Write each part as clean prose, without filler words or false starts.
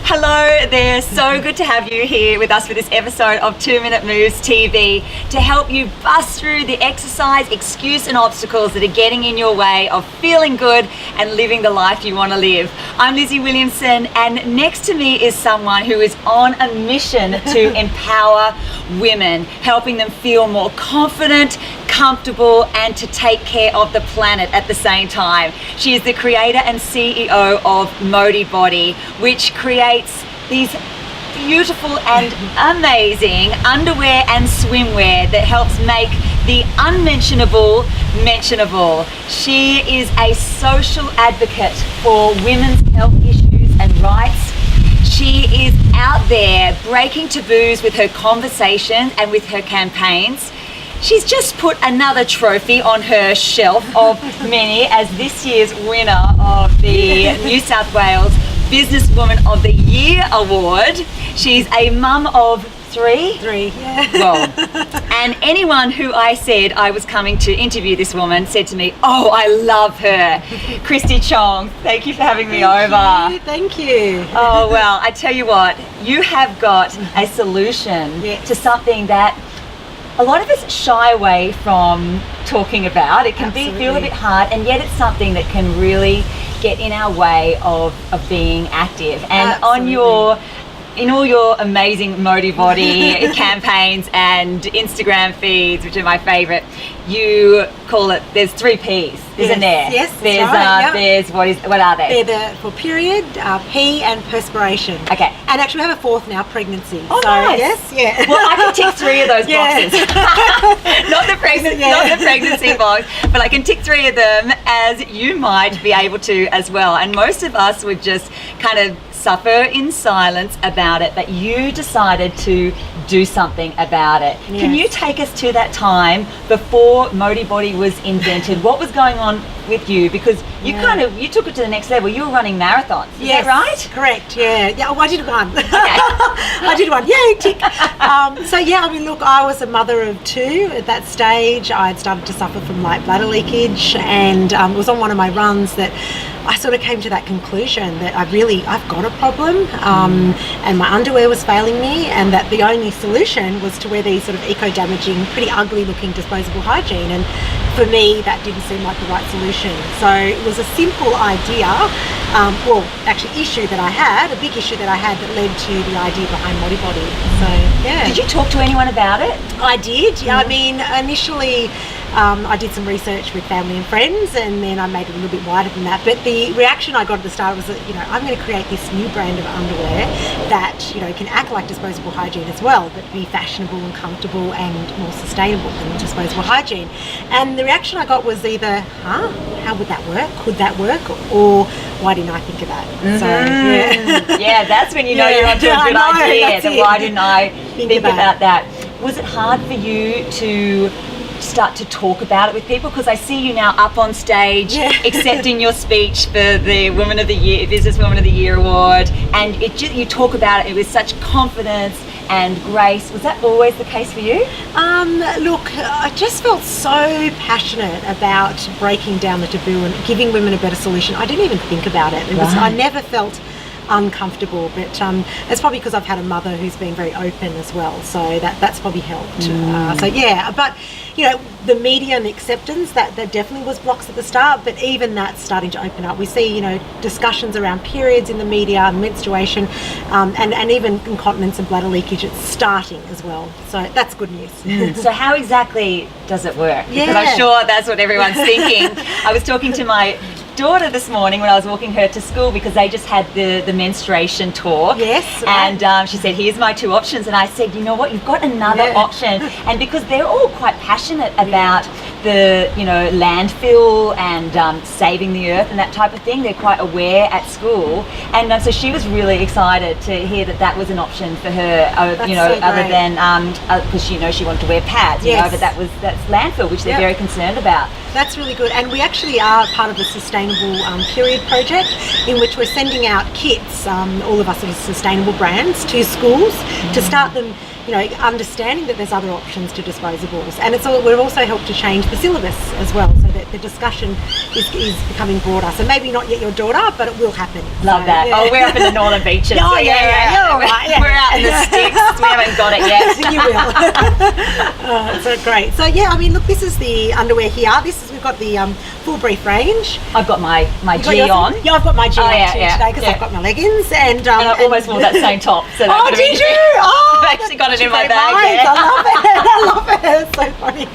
Hello there, so good to have you here with us for this episode of 2 Minute Moves TV to help you bust through the exercise, excuse and obstacles that are getting in your way of feeling good and living the life you want to live. I'm Lizzie Williamson, and next to me is someone who is on a mission to empower women, helping them feel more confident, comfortable and to take care of the planet at the same time. She is the creator and CEO of Modibodi, which creates these beautiful and amazing underwear and swimwear that helps make the unmentionable mentionable. She is a social advocate for women's health issues and rights. She is out there breaking taboos with her conversations and with her campaigns. She's just put another trophy on her shelf of many as this year's winner of the New South Wales Business Woman of the Year Award. She's a mum of three, yeah. Well, and anyone who I said I was coming to interview this woman said to me, oh, I love her. Kristy Chong, thank you for having me over. Thank you. Oh, well, I tell you what, you have got a solution to something that a lot of us shy away from talking about. It can feel a bit hard, and yet it's something that can really get in our way of being active. And in all your amazing Modibodi campaigns and Instagram feeds, which are my favourite, you call it, there's 3 P's, isn't there? Yes, there's, right, there's, what are they? They're for period, P and perspiration. Okay. And actually we have a 4th now, pregnancy. Oh, so, nice. Yes, yeah. Well, I can tick 3 of those boxes. Not the pregnancy box, but I can tick 3 of them, as you might be able to as well. And most of us would just kind of suffer in silence about it, but you decided to do something about it. Yes. Can you take us to that time before Modibodi was invented? What was going on with you? Because you took it to the next level. You were running marathons. Is that right? Correct. Yeah. Oh, I did one. Okay. I did one. Yay, tick. I was a mother of 2 at that stage. I had started to suffer from light bladder leakage, and it was on one of my runs that I sort of came to that conclusion that I've got a problem, and my underwear was failing me, and that the only solution was to wear these sort of eco-damaging, pretty ugly-looking disposable hygiene. And for me, that didn't seem like the right solution. So it was a simple idea, issue that I had, a big issue that I had that led to the idea behind Modibodi. So, yeah. Did you talk to anyone about it? I did. Yeah. I mean, initially, I did some research with family and friends, and then I made it a little bit wider than that. But the reaction I got at the start was that, I'm going to create this new brand of underwear that, can act like disposable hygiene as well, but be fashionable and comfortable and more sustainable than disposable hygiene. And the reaction I got was either, how would that work? Could that work? Or why didn't I think of that? Mm-hmm. So, yeah, that's when you know you're onto a good idea. Then why didn't I think about that? Was it hard for you to start to talk about it with people? Because I see you now up on stage accepting your speech for the Woman of the Year, Business Woman of the Year Award, and you talk about it with such confidence and grace. Was that always the case for you? Look, I just felt so passionate about breaking down the taboo and giving women a better solution. I didn't even think about it. I never felt uncomfortable, but it's probably because I've had a mother who's been very open as well, so that's probably helped. But the media and the acceptance, that definitely was blocks at the start, but even that's starting to open up. We see discussions around periods in the media and menstruation, and even incontinence and bladder leakage. It's starting as well, so that's good news. So how exactly does it work? Because I'm sure that's what everyone's thinking. I was talking to my daughter this morning when I was walking her to school, because they just had the menstruation tour. Yes. Right. And she said, here's my 2 options. And I said, you know what, you've got another option. And because they're all quite passionate about the landfill and saving the earth and that type of thing, they're quite aware at school. And so she was really excited to hear that was an option for her, other than because she wanted to wear pads, but that's landfill, which they're very concerned about. That's really good. And we actually are part of a sustainable period project in which we're sending out kits, all of us sort of sustainable brands, to schools to start them understanding that there's other options to disposables. And we've also helped to change the syllabus as well, so that the discussion is becoming broader. So maybe not yet your daughter, but it will happen. Love that. Yeah. Oh, we're up in the northern beaches. You're all right. We're out in the sticks. We haven't got it yet. You will. So great. So yeah, I mean, look, this is the underwear here. We've got the full brief range. I've got my G on. Yeah, I've got my G on too today because I've got my leggings and I almost wore that same top. So that did you? Oh, I've actually got it in my bag. I love it. It's so funny.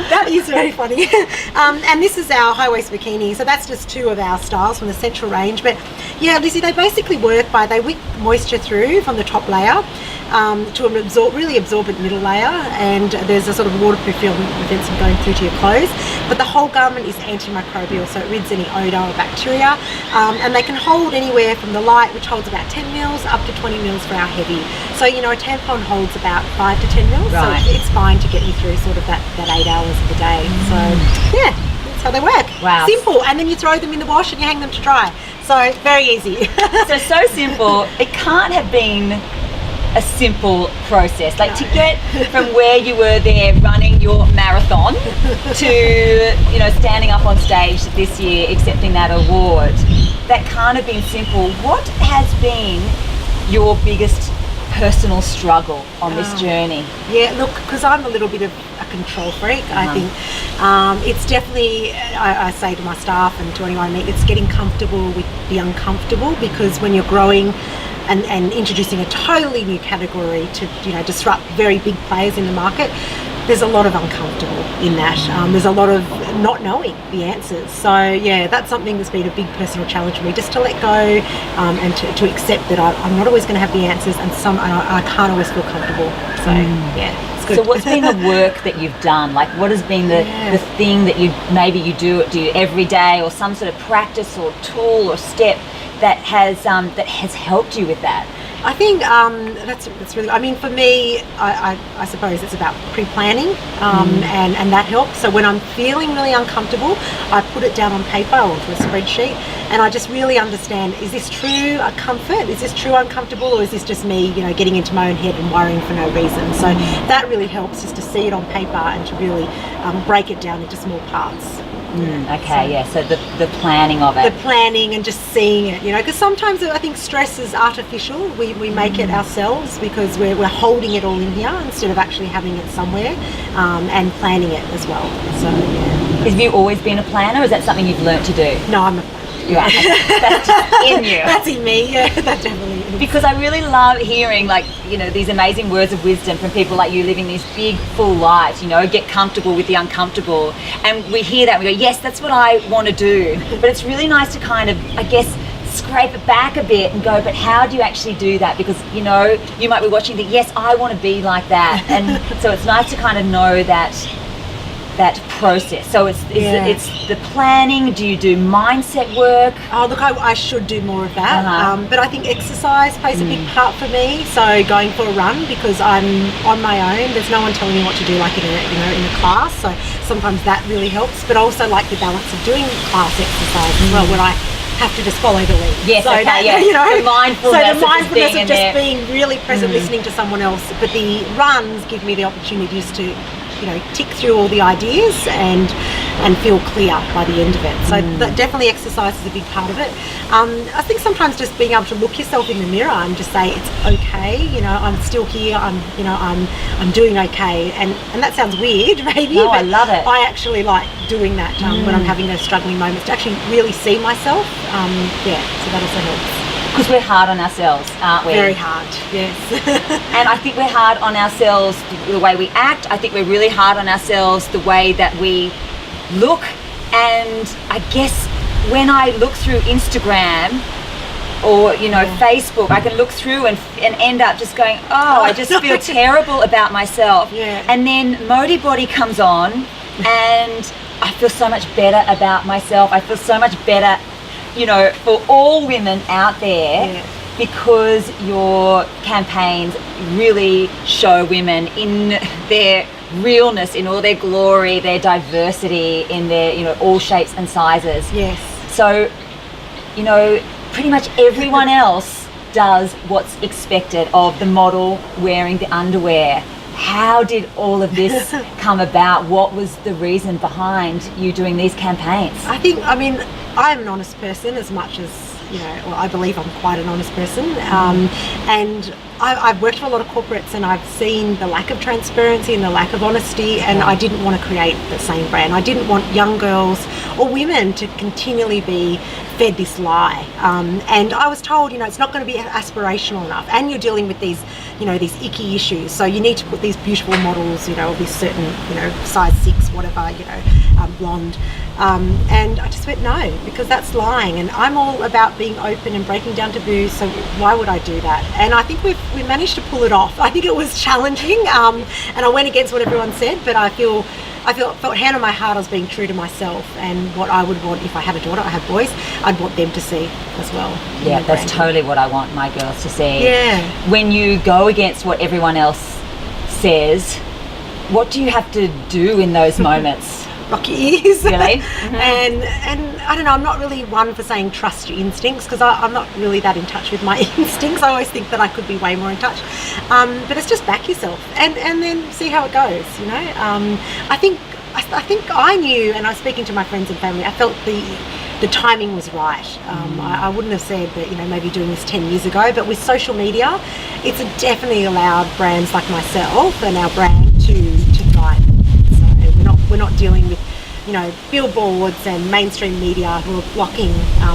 That is very funny. And this is our high-waist bikini. So that's just two of our styles from the central range. But yeah, Lizzie, they basically work by, they wick moisture through from the top layer to an really absorbent middle layer, and there's a sort of waterproof film that prevents them going through to your clothes. But the whole garment is antimicrobial, so it rids any odour or bacteria, and they can hold anywhere from the light, which holds about 10 mils, up to 20 mils for our heavy. So a tampon holds about 5 to 10 mils, right. So it's fine to get you through sort of that 8 hours of the day. So yeah, that's how they work. Wow. Simple. And then you throw them in the wash and you hang them to dry. So very easy. So simple. It can't have been a simple process, like to get from where you were there running your marathon to standing up on stage this year accepting that award. That can't have been simple. What has been your biggest personal struggle on this journey? Yeah, look, because I'm a little bit of a control freak, I think it's definitely, I say to my staff and to anyone I meet, it's getting comfortable with the uncomfortable, because when you're growing and introducing a totally new category to disrupt very big players in the market, there's a lot of uncomfortable in that. There's a lot of not knowing the answers. So yeah, that's something that's been a big personal challenge for me, just to let go and to accept that I'm not always going to have the answers, and I can't always feel comfortable. So yeah, it's good. So what's been the work that you've done? Like, what has been the thing that you do every day, or some sort of practice or tool or step that has helped you with that? I think that's really, I mean, for me, I suppose it's about pre-planning, and that helps. So when I'm feeling really uncomfortable, I put it down on paper or onto a spreadsheet, and I just really understand, is this true a comfort? Is this true uncomfortable? Or is this just me, getting into my own head and worrying for no reason? So that really helps, just to see it on paper and to really break it down into small parts. So the planning of it. The planning and just seeing it, because sometimes I think stress is artificial. We make it ourselves because we're holding it all in here instead of actually having it somewhere, and planning it as well. So yeah. Have you always been a planner, or is that something you've learnt to do? No, I'm a planner. Yeah. That's just in you. That's in me, yeah, that definitely is. Because I really love hearing these amazing words of wisdom from people like you, living these big full lives, get comfortable with the uncomfortable. And we hear that, we go, yes, that's what I want to do. But it's really nice to kind of, I guess, scrape it back a bit and go, but how do you actually do that? Because you might be watching and think, yes, I want to be like that. And so it's nice to kind of know that process. So it's the planning. Do you do mindset work? Oh look, I should do more of that, but I think exercise plays a big part for me. So going for a run, because I'm on my own, there's no one telling me what to do, like in a class. So sometimes that really helps, but also like the balance of doing class exercise as well, where I have to just follow the lead. Yes, so the mindfulness of just being really present, listening to someone else. But the runs give me the opportunities to tick through all the ideas and feel clear by the end of it. So that definitely exercise is a big part of it. I think sometimes just being able to look yourself in the mirror and just say it's okay. I'm still here. I'm doing okay. And that sounds weird, maybe. No, but I love it. I actually like doing that when I'm having those struggling moments, to actually really see myself. So that also helps. Because we're hard on ourselves, aren't we? Very hard, yes. And I think we're hard on ourselves the way we act. I think we're really hard on ourselves the way that we look. And I guess when I look through Instagram or Facebook, I can look through and end up just going, I just feel terrible about myself. Yeah. And then Modibodi comes on and I feel so much better about myself. I feel so much better for all women out there, because your campaigns really show women in their realness, in all their glory, their diversity, in their, all shapes and sizes. Yes. So, pretty much everyone else does what's expected of the model wearing the underwear. How did all of this come about? What was the reason behind you doing these campaigns? I mean, I'm an honest person as much as, well, I believe I'm quite an honest person. And I've worked for a lot of corporates, and I've seen the lack of transparency and the lack of honesty, and I didn't want to create the same brand. I didn't want young girls or women to continually be fed this lie. And I was told, it's not going to be aspirational enough, and you're dealing with these, these icky issues. So you need to put these beautiful models, of this certain, size 6, whatever, blonde. And I just went, no, because that's lying. And I'm all about being open and breaking down taboos, so why would I do that? And I think we managed to pull it off. I think it was challenging, and I went against what everyone said, but I felt hand on my heart I was being true to myself, and what I would want if I had a daughter, I have boys, I'd want them to see as well. Yeah, that's totally what I want my girls to see. Yeah. When you go against what everyone else says, what do you have to do in those moments? Rock your ears. Really? And I don't know, I'm not really one for saying trust your instincts, because I'm not really that in touch with my instincts. I always think that I could be way more in touch. But it's just back yourself and then see how it goes, I think I knew, and I was speaking to my friends and family, I felt the timing was right. I wouldn't have said that, maybe doing this 10 years ago, but with social media, it's definitely allowed brands like myself and our brand to thrive. So we're not dealing with, billboards and mainstream media who are blocking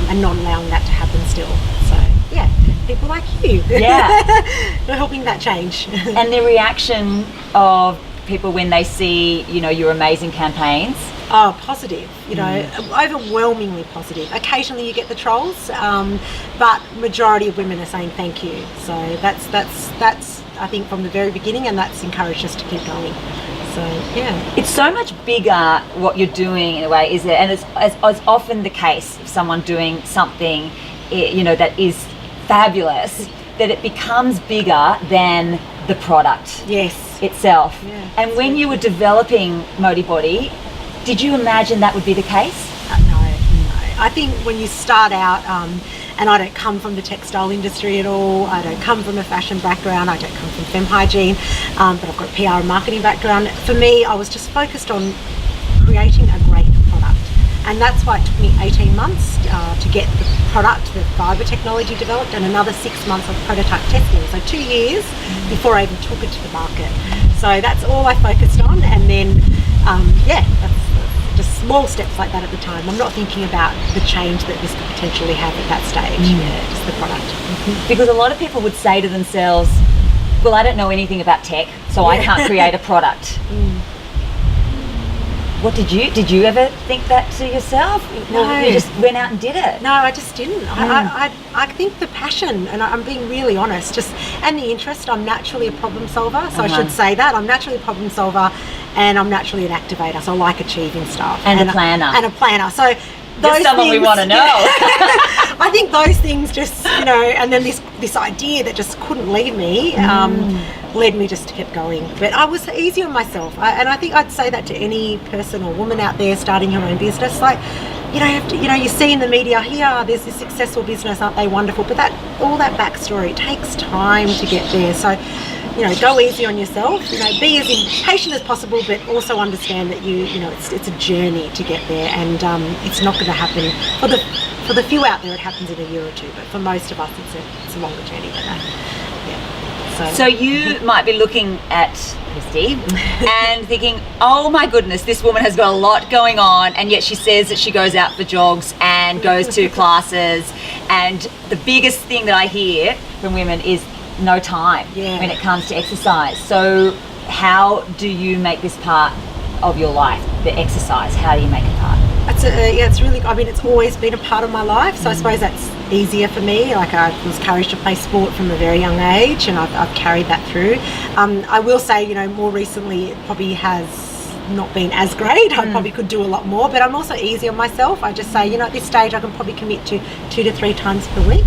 and not allowing that to happen still. So yeah, people like you, are helping that change. And the reaction of people when they see, your amazing campaigns? Oh, positive, overwhelmingly positive. Occasionally you get the trolls, but majority of women are saying thank you. So that's I think from the very beginning, and that's encouraged us to keep going. So yeah, it's so much bigger what you're doing in a way, is it? And it's as often the case of someone doing something, that is fabulous, that it becomes bigger than the product itself. Yeah, and when you were developing Modibodi, did you imagine that would be the case? No. I think when you start out, and I don't come from the textile industry at all, I don't come from a fashion background, I don't come from femme hygiene, but I've got a PR and marketing background. For me, I was just focused on creating a great product. And that's why it took me 18 months to get the product, the fibre technology developed, and another 6 months of prototype testing. So 2 years before I even took it to the market. So that's all I focused on. And then, that's just small steps like that at the time. I'm not thinking about the change that this could potentially have at that stage. Yeah, just the product. Because a lot of people would say to themselves, well, I don't know anything about tech, so I can't create a product. What did you ever think that to yourself? No. Well, you just went out and did it? No, I just didn't. I think the passion, and I'm being really honest, and the interest. I'm naturally a problem solver, so I should say that. I'm naturally a problem solver, and I'm naturally an activator, so I like achieving stuff. And a planner. So those someone we want to know. I think those things just, and then this idea that just couldn't leave me, led me just to keep going. But I was easy on myself, and I think I'd say that to any person or woman out there starting her own business. Like, you don't have to, you see in the media, here, there's this successful business, aren't they wonderful? But all that backstory, it takes time to get there. So, go easy on yourself. Be as patient as possible, but also understand that it's a journey to get there, and it's not going to happen for the few out there. It happens in a year or two, but for most of us, it's a longer journey than that. So you might be looking at Kristy and thinking, oh my goodness, this woman has got a lot going on, and yet she says that she goes out for jogs and goes to classes, and the biggest thing that I hear from women is no time when it comes to exercise. So how do you make this part of your life, the exercise? How do you make it part? It's really, it's always been a part of my life, so I suppose that's easier for me. Like, I was encouraged to play sport from a very young age, and I've carried that through. I will say, more recently it probably has not been as great. I probably could do a lot more, but I'm also easy on myself. I just say, at this stage I can probably commit to 2 to 3 times per week.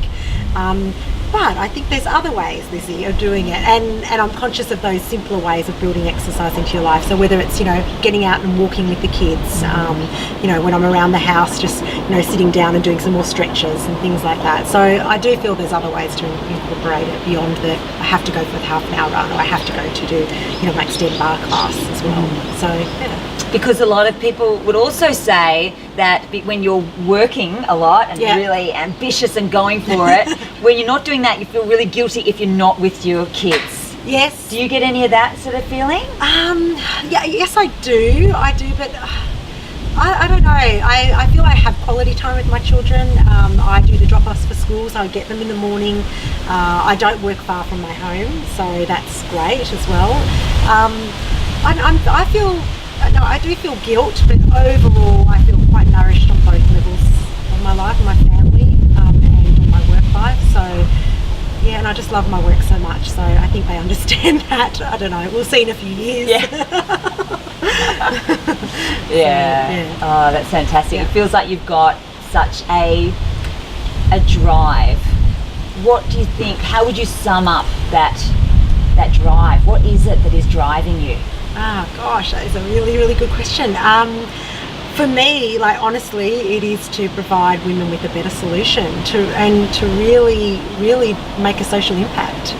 But I think there's other ways, Lizzie, of doing it, and I'm conscious of those simpler ways of building exercise into your life. So whether it's, getting out and walking with the kids, when I'm around the house, just, sitting down and doing some more stretches and things like that. So I do feel there's other ways to incorporate it beyond the, I have to go for a half an hour run, or I have to go to do, my extend bar class as well. So, yeah. Because a lot of people would also say that when you're working a lot and really ambitious and going for it, when you're not doing that, you feel really guilty if you're not with your kids. Yes. Do you get any of that sort of feeling? Yes, I do, but I don't know. I feel I have quality time with my children. I do the drop-offs for school, so I get them in the morning. I don't work far from my home, so that's great as well. I do feel guilt, but overall I feel quite nourished on both levels of my life, my family, and on my work life. So yeah, and I just love my work so much, so I think they understand that. I don't know, we'll see in a few years. Yeah. Oh, that's fantastic. It feels like you've got such a drive. What do you think, how would you sum up that drive? What is it that is driving you? Gosh, that is a really, really good question. For me, honestly, it is to provide women with a better solution to really, really make a social impact.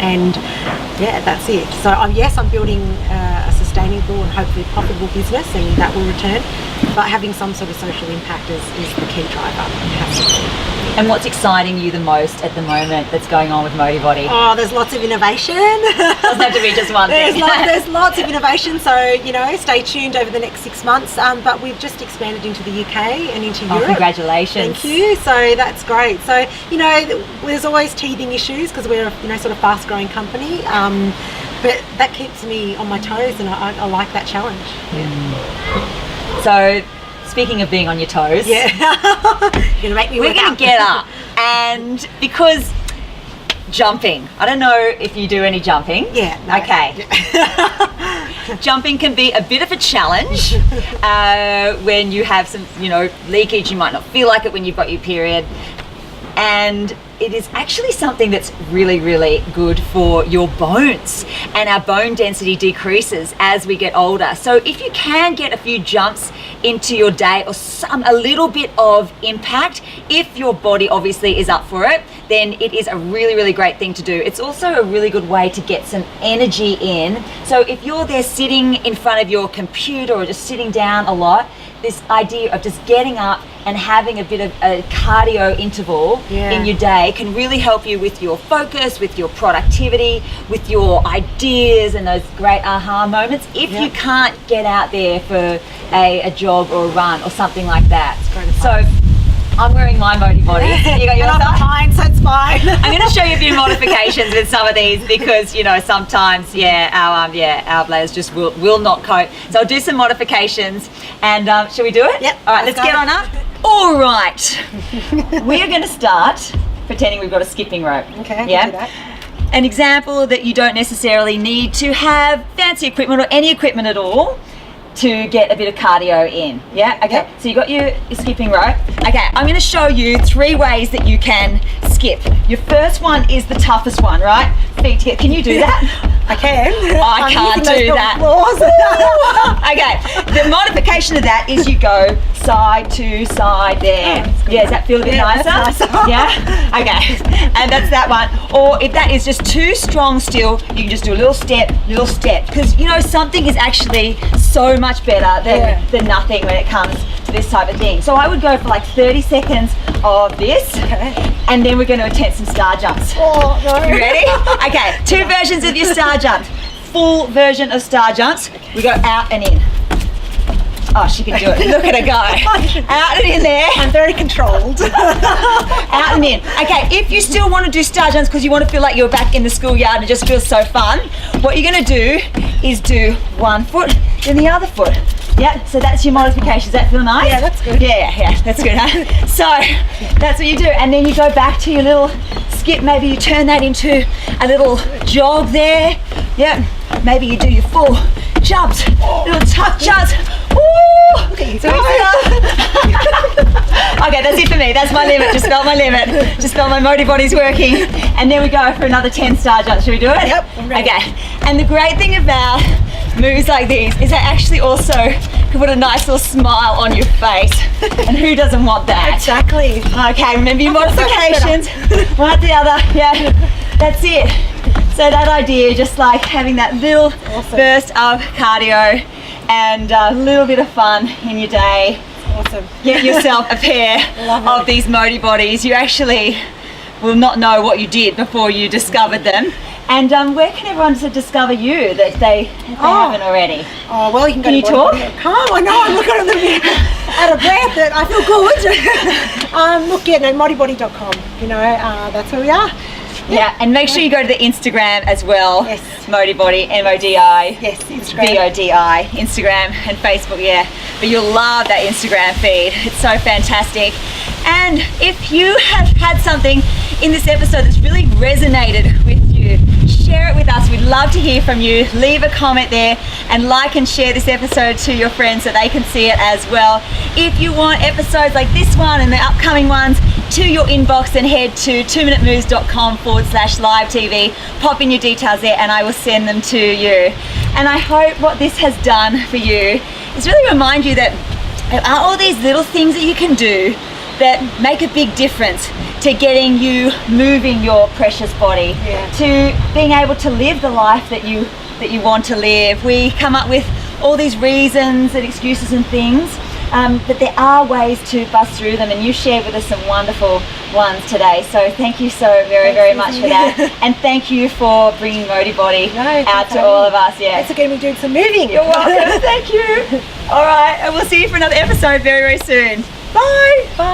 And yeah, that's it. So yes, I'm building a sustainable and hopefully profitable business, and that will return. But having some sort of social impact is the key driver. It has to be. And what's exciting you the most at the moment that's going on with Modibodi? Oh, there's lots of innovation. Doesn't have to be just one thing. There's lots of innovation, so stay tuned over the next 6 months. But we've just expanded into the UK and into Europe. Congratulations! Thank you. So that's great. So there's always teething issues because we're a sort of fast-growing company. But that keeps me on my toes, and I like that challenge. Yeah. So, speaking of being on your toes, you're gonna make me. We're gonna get up, and because jumping, I don't know if you do any jumping. Yeah. No, okay. Yeah. Jumping can be a bit of a challenge when you have some, leakage. You might not feel like it when you've got your period, and it is actually something that's really, really good for your bones, and our bone density decreases as we get older. So if you can get a few jumps into your day, or a little bit of impact, if your body obviously is up for it, then it is a really, really great thing to do. It's also a really good way to get some energy in. So if you're there sitting in front of your computer or just sitting down a lot, this idea of just getting up and having a bit of a cardio interval in your day can really help you with your focus, with your productivity, with your ideas and those great aha moments. If you can't get out there for a jog or a run or something like that. So I'm wearing my Modibodi. You got yours on? Mine, so it's fine. I'm going to show you a few modifications with some of these because sometimes our bladders just will not cope. So I'll do some modifications, and shall we do it? Yep. All right, let's get on up. All right. We are going to start pretending we've got a skipping rope. Okay. Yeah. Do that. An example that you don't necessarily need to have fancy equipment or any equipment at all to get a bit of cardio in. Yeah, okay. Yep. So you got your skipping rope. Okay, I'm gonna show you 3 ways that you can skip. Your first one is the toughest one, right? Feet together. Can you do that? I can. I can't do that. Okay, the modification of that is you go side to side there. Yeah, does that feel a bit nicer? That's nicer. Yeah? Okay, and that's that one. Or if that is just too strong still, you can just do a little step. Because something is actually so much better than nothing when it comes to this type of thing. So I would go for like 30 seconds of this, and then we're going to attempt some star jumps. Oh, no. You ready? Okay, 2 versions of your star jumps. Full version of star jumps. We go out and in. Oh, she can do it. Look at her go. Out and in there. I'm very controlled. Out and in. Okay, if you still want to do star jumps because you want to feel like you're back in the schoolyard and it just feels so fun, what you're going to do is do one foot, then the other foot. Yeah, so that's your modification. Does that feel nice? Yeah, that's good. Yeah, that's good, huh? So that's what you do. And then you go back to your little skip. Maybe you turn that into a little jog there. Yeah, maybe you do your full jumps, little tough jumps. Woo! Look at you So go. okay, that's it for me. That's my limit. Just felt my limit. Just felt my Modibodi's working. And then we go for another 10-star jump. Should we do it? Yep, I'm ready. Okay. And the great thing about moves like these is they actually also can put a nice little smile on your face. And who doesn't want that? Exactly. Okay, remember your modifications. One at the other. Yeah, that's it. So that idea, just like having that little burst of cardio and a little bit of fun in your day. Awesome. Get yourself a pair of these Modibodis. You actually will not know what you did before you discovered them. And where can everyone discover you that they haven't already? Oh, well, you can go Can to you talk? Modibodi.com. I know, I'm looking a little bit out of breath, but I feel good. Look, yeah, no, Modibodi.com. You know, that's where we are. Yeah, and make sure you go to the Instagram as well. Yes. Modibodi, M-O-D-I. Yes, Instagram. B-O-D-I. Instagram and Facebook, yeah. But you'll love that Instagram feed. It's so fantastic. And if you have had something in this episode that's really resonated with you, share it with us. We'd love to hear from you. Leave a comment there and like and share this episode to your friends so they can see it as well. If you want episodes like this one and the upcoming ones to your inbox, then head to 2minutemoves.com/live TV. Pop in your details there and I will send them to you. And I hope what this has done for you is really remind you that there are all these little things that you can do that make a big difference to getting you moving your precious body, to being able to live the life that you want to live. We come up with all these reasons and excuses and things, but there are ways to bust through them, and you shared with us some wonderful ones today. So thank you so very much for that. And thank you for bringing Modibodi out to all of us. Yeah. Thanks for getting me doing some moving. You're welcome. Thank you. All right, and we'll see you for another episode very soon. Bye. Bye.